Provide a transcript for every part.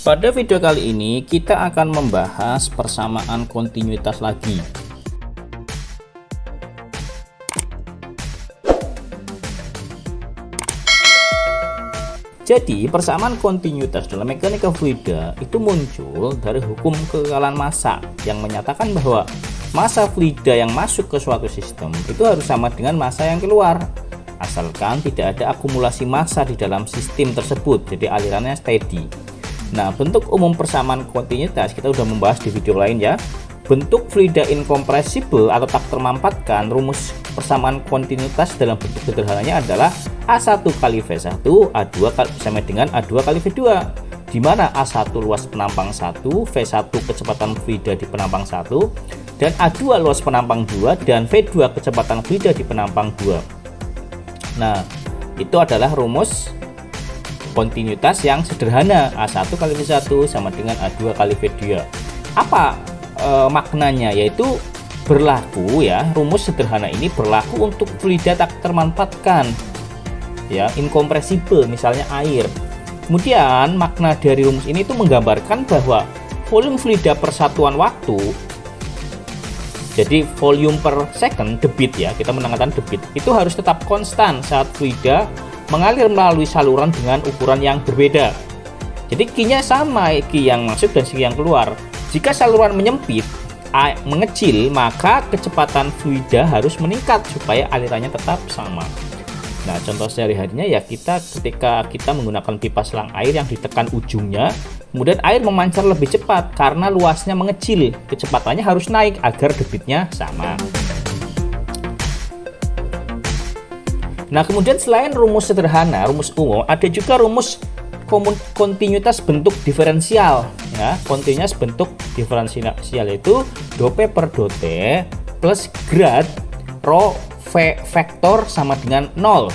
Pada video kali ini kita akan membahas persamaan kontinuitas lagi. Jadi persamaan kontinuitas dalam mekanika fluida itu muncul dari hukum kekekalan massa yang menyatakan bahwa massa fluida yang masuk ke suatu sistem itu harus sama dengan massa yang keluar, asalkan tidak ada akumulasi massa di dalam sistem tersebut, jadi alirannya steady. Nah, bentuk umum persamaan kontinuitas kita sudah membahas di video lain ya. Bentuk fluida incompressible atau tak termampatkan, rumus persamaan kontinuitas dalam bentuk sederhananya adalah A1 kali V1, A2 sama dengan A2 kali V2, di mana A1 luas penampang 1, V1 kecepatan fluida di penampang 1, dan A2 luas penampang 2, dan V2 kecepatan fluida di penampang 2. Nah, itu adalah rumus kontinuitas yang sederhana. A1 kali V1 sama dengan A2 kali V2. Apa maknanya? Yaitu berlaku ya, rumus sederhana ini berlaku untuk fluida tak termanfaatkan ya, incompressible, misalnya air. Kemudian makna dari rumus ini itu menggambarkan bahwa volume fluida per satuan waktu, jadi volume per second, debit ya, kita menandakan debit, itu harus tetap konstan saat fluida mengalir melalui saluran dengan ukuran yang berbeda. Jadi Q-nya sama, Q yang masuk dan Q yang keluar. Jika saluran menyempit, mengecil, maka kecepatan fluida harus meningkat supaya alirannya tetap sama. Nah, contoh sehari-harinya ya, ketika kita menggunakan pipa selang air yang ditekan ujungnya, kemudian air memancar lebih cepat karena luasnya mengecil, kecepatannya harus naik agar debitnya sama. Nah, kemudian selain rumus sederhana, rumus umum, ada juga rumus kontinuitas bentuk diferensial ya. Kontinuitas bentuk diferensial itu do P per do T plus grad rho V vektor sama dengan 0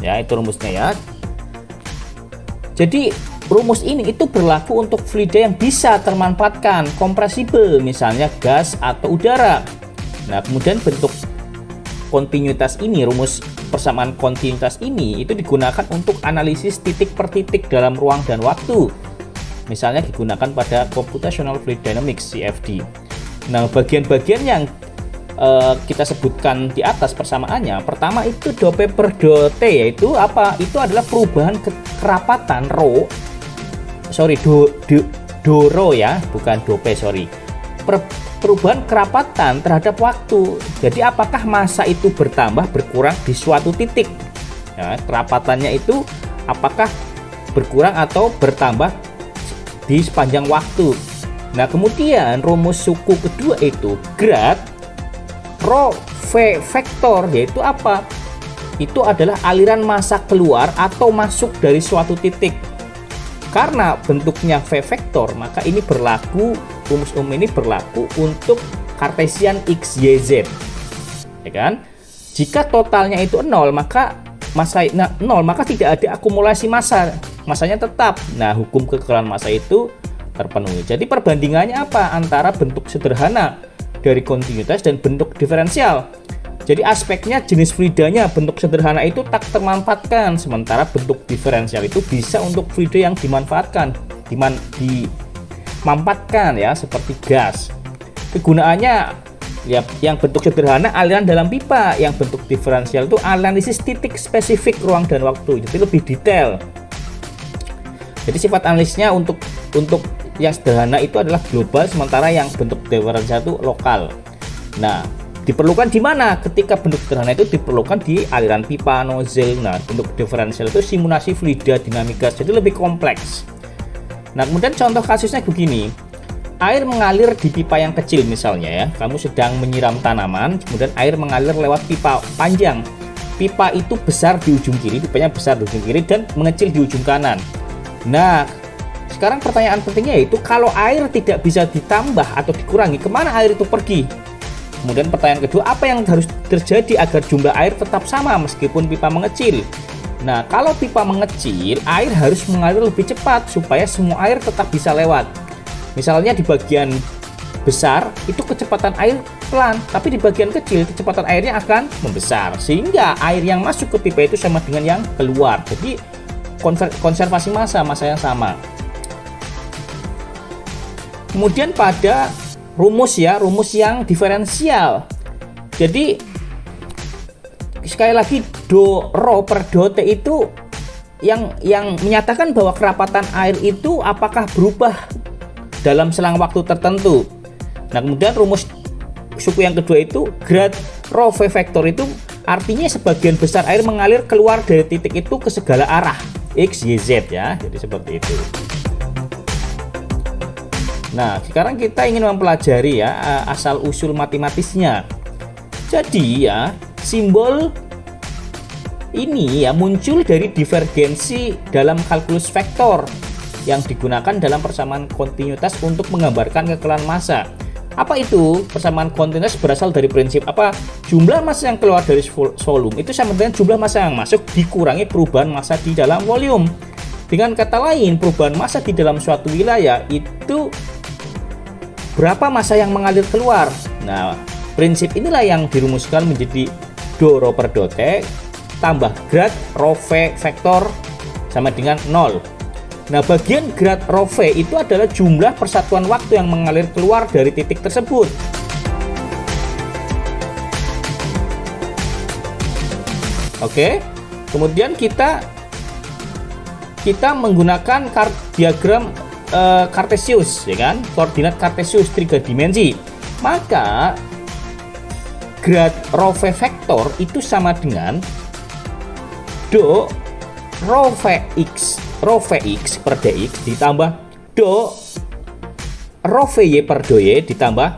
ya, itu rumusnya ya. Jadi rumus ini itu berlaku untuk fluida yang bisa termanfaatkan, kompresibel, misalnya gas atau udara. Nah, kemudian bentuk kontinuitas ini, rumus persamaan kontinuitas ini itu digunakan untuk analisis titik per titik dalam ruang dan waktu. Misalnya digunakan pada computational fluid dynamics CFD. Nah, bagian-bagian yang kita sebutkan di atas persamaannya, pertama itu do P per do T, yaitu apa? Itu adalah perubahan kerapatan rho, do rho ya, bukan do P, perubahan kerapatan terhadap waktu. Jadi apakah massa itu bertambah berkurang di suatu titik ya, kerapatannya itu apakah berkurang atau bertambah di sepanjang waktu. Nah, kemudian rumus suku kedua itu grad rho V vektor, yaitu apa? Itu adalah aliran massa keluar atau masuk dari suatu titik. Karena bentuknya V vektor, maka ini berlaku, rumus umum ini berlaku untuk Cartesian X, Y, Z. Ya kan? Jika totalnya itu 0, maka maka tidak ada akumulasi massa. Massanya tetap. Nah, hukum kekekalan massa itu terpenuhi. Jadi perbandingannya apa? Antara bentuk sederhana dari kontinuitas dan bentuk diferensial. Jadi aspeknya jenis fluidanya, bentuk sederhana itu tak termanfaatkan, sementara bentuk diferensial itu bisa untuk fluida yang dimanfaatkan, dimampatkan ya, seperti gas. Kegunaannya ya, yang bentuk sederhana aliran dalam pipa, yang bentuk diferensial itu analisis titik spesifik ruang dan waktu, jadi lebih detail. Jadi sifat analisisnya untuk yang sederhana itu adalah global, sementara yang bentuk diferensial itu lokal. Nah, diperlukan di mana? Ketika bentuk sederhana itu diperlukan di aliran pipa, nozzle. Nah, bentuk diferensial itu simulasi fluida dinamika, jadi lebih kompleks. Nah, kemudian contoh kasusnya begini. Air mengalir di pipa yang kecil misalnya ya. Kamu sedang menyiram tanaman, kemudian air mengalir lewat pipa panjang. Pipa itu besar di ujung kiri, pipanya besar di ujung kiri dan mengecil di ujung kanan. Nah, sekarang pertanyaan pentingnya yaitu kalau air tidak bisa ditambah atau dikurangi, kemana air itu pergi? Kemudian pertanyaan kedua, apa yang harus terjadi agar jumlah air tetap sama meskipun pipa mengecil? Nah, kalau pipa mengecil, air harus mengalir lebih cepat supaya semua air tetap bisa lewat. Misalnya di bagian besar itu kecepatan air pelan, tapi di bagian kecil kecepatan airnya akan membesar, sehingga air yang masuk ke pipa itu sama dengan yang keluar. Jadi konservasi massa yang sama. Kemudian pada rumus yang diferensial. Jadi sekali lagi do rho per do T itu yang menyatakan bahwa kerapatan air itu apakah berubah dalam selang waktu tertentu. Nah, kemudian rumus suku yang kedua itu grad rho V vektor itu artinya sebagian besar air mengalir keluar dari titik itu ke segala arah X, Y, Z ya. Jadi seperti itu. Nah, sekarang kita ingin mempelajari ya asal-usul matematisnya. Jadi ya, simbol ini ya muncul dari divergensi dalam kalkulus vektor yang digunakan dalam persamaan kontinuitas untuk menggambarkan kekeluaran massa. Apa itu? Persamaan kontinuitas berasal dari prinsip apa? Jumlah massa yang keluar dari volume itu sama dengan jumlah massa yang masuk dikurangi perubahan massa di dalam volume. Dengan kata lain, perubahan massa di dalam suatu wilayah itu berapa massa yang mengalir keluar. Nah, prinsip inilah yang dirumuskan menjadi do rho per do T tambah grad rho V vektor sama dengan 0. Nah, bagian grad rho V itu adalah jumlah persatuan waktu yang mengalir keluar dari titik tersebut. Oke, kemudian kita menggunakan diagram Cartesius, ya kan? Koordinat Cartesius 3 dimensi. Maka grad rho V vektor itu sama dengan do rho Vx per dx ditambah do rho Vy per do y ditambah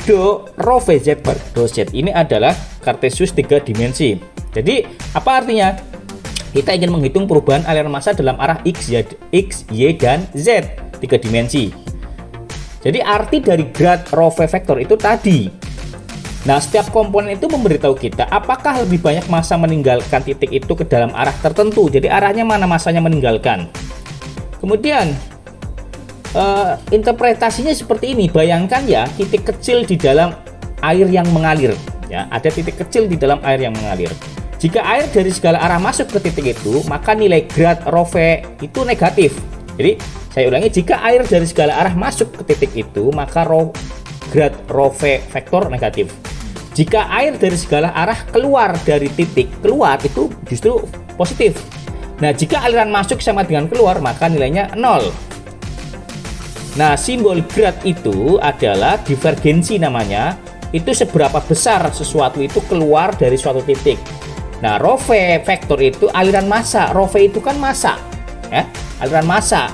do rho Vz per do z. Ini adalah Cartesius 3 dimensi. Jadi apa artinya? Kita ingin menghitung perubahan aliran massa dalam arah x, y, dan z 3 dimensi. Jadi arti dari grad rho V vektor itu tadi. Nah, setiap komponen itu memberitahu kita apakah lebih banyak massa meninggalkan titik itu ke dalam arah tertentu. Jadi arahnya mana massanya meninggalkan. Kemudian interpretasinya seperti ini. Bayangkan ya, titik kecil di dalam air yang mengalir. Ya, ada titik kecil di dalam air yang mengalir. Jika air dari segala arah masuk ke titik itu, maka nilai grad rho V itu negatif. Jadi saya ulangi, jika air dari segala arah masuk ke titik itu, maka grad rho V vektor negatif. Jika air dari segala arah keluar dari titik keluar itu justru positif. Nah, jika aliran masuk sama dengan keluar, maka nilainya 0. Nah, simbol grad itu adalah divergensi namanya. Itu seberapa besar sesuatu itu keluar dari suatu titik. Nah, rho V vektor itu aliran massa. Rho V itu kan massa, ya, aliran massa.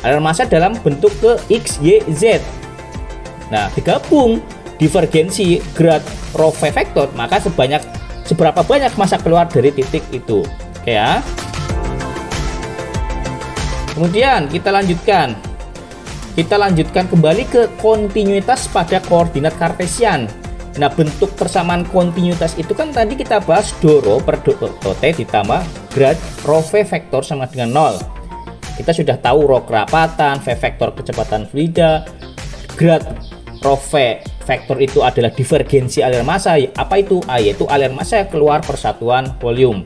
Aliran massa dalam bentuk ke X, Y, Z. Nah, digabung divergensi grad rho V vektor, maka seberapa banyak massa keluar dari titik itu. Oke ya. Kemudian kita lanjutkan kembali ke kontinuitas pada koordinat kartesian. Nah, bentuk persamaan kontinuitas itu kan tadi kita bahas do rho per do T ditambah grad rho V vektor sama dengan 0. Kita sudah tahu rho kerapatan, V vektor kecepatan fluida, grad rho V vektor itu adalah divergensi aliran massa. Apa itu? Yaitu aliran massa keluar persatuan volume.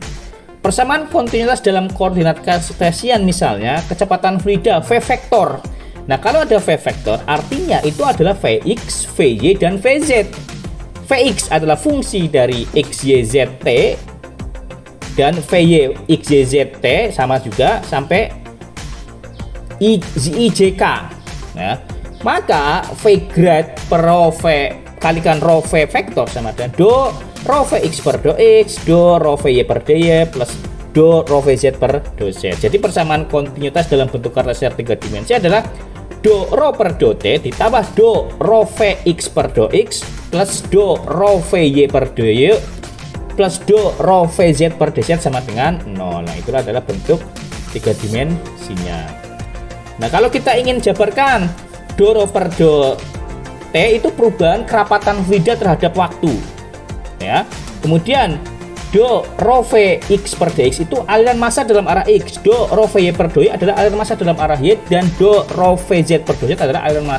Persamaan kontinuitas dalam koordinat kartesian misalnya kecepatan fluida V vektor. Nah, kalau ada V vektor artinya itu adalah Vx, Vy, dan Vz. Vx adalah fungsi dari x, y, z, t, dan Vy, x, y, z, t sama juga sampai ijk. Nah, maka V grad per rho V kalikan rho V vektor sama dengan do rho Vx per do x, do rho Vy per dy plus do rho Vz per do z. Jadi persamaan kontinuitas dalam bentuk kartesian 3 dimensi adalah do rho per do t ditambah do rho Vx per do x plus do rho Vy per do y plus do rho Vz per dz sama dengan 0. Nah, itu adalah bentuk 3 dimensinya. Nah, kalau kita ingin jabarkan do rho per do T itu perubahan kerapatan fluida terhadap waktu. Ya. Kemudian do rho Vx per dx itu aliran massa dalam arah x, do rho Vy per do y adalah aliran massa dalam arah y, dan do rho Vz per do z adalah aliran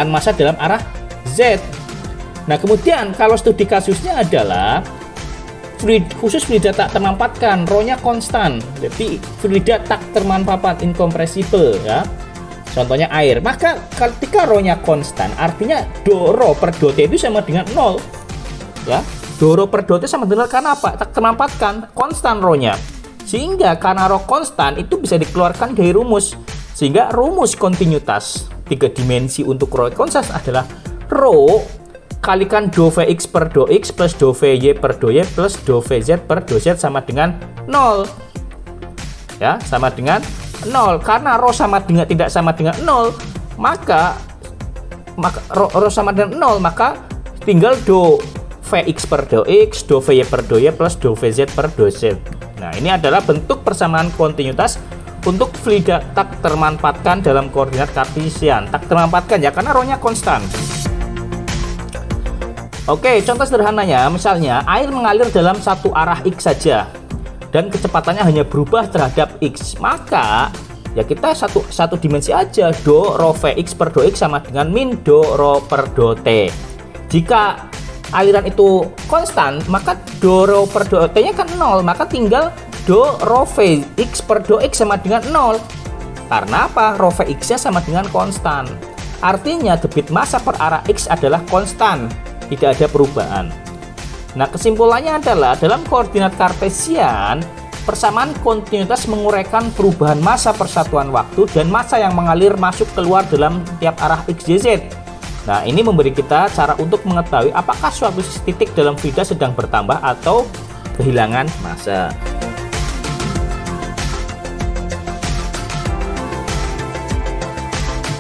massa dalam arah z. Nah, kemudian kalau studi kasusnya adalah khusus fluida tak termampatkan, rho-nya konstan. Jadi fluida tak termampapat, incompressible ya. contohnya air. Maka ketika rho-nya konstan, artinya do rho per do T itu sama dengan 0. Ya, do rho per do T sama dengan karena apa? Tak ternampatkan konstan rho-nya. Sehingga karena rho konstan itu bisa dikeluarkan dari rumus. Sehingga rumus kontinuitas 3 dimensi untuk rho konstan adalah rho kalikan do Vx per do X plus do Vy per do Y plus do Vz per do Z sama dengan 0. Ya, sama dengan 0. Karena rho sama dengan tidak sama dengan 0, maka rho sama dengan 0, maka tinggal do Vx per do X, do Vy per do Y plus do Vz per do Z. Nah, ini adalah bentuk persamaan kontinuitas untuk fluida tak termanfaatkan dalam koordinat kartesian. Tak termanfaatkan ya karena rho-nya konstan. Oke, contoh sederhananya, misalnya air mengalir dalam satu arah X saja dan kecepatannya hanya berubah terhadap X, maka ya kita satu dimensi aja, do rho Vx per do X sama dengan min do rho per do T. Jika aliran itu konstan, maka do rho per do T nya kan 0, maka tinggal do rho Vx per do X sama dengan 0. Karena apa? Rho Vx nya sama dengan konstan. Artinya debit massa per arah X adalah konstan, tidak ada perubahan. Nah, kesimpulannya adalah dalam koordinat kartesian, persamaan kontinuitas menguraikan perubahan massa per satuan waktu dan massa yang mengalir masuk keluar dalam tiap arah X, Y, Z. Nah, ini memberi kita cara untuk mengetahui apakah suatu titik dalam fluida sedang bertambah atau kehilangan massa.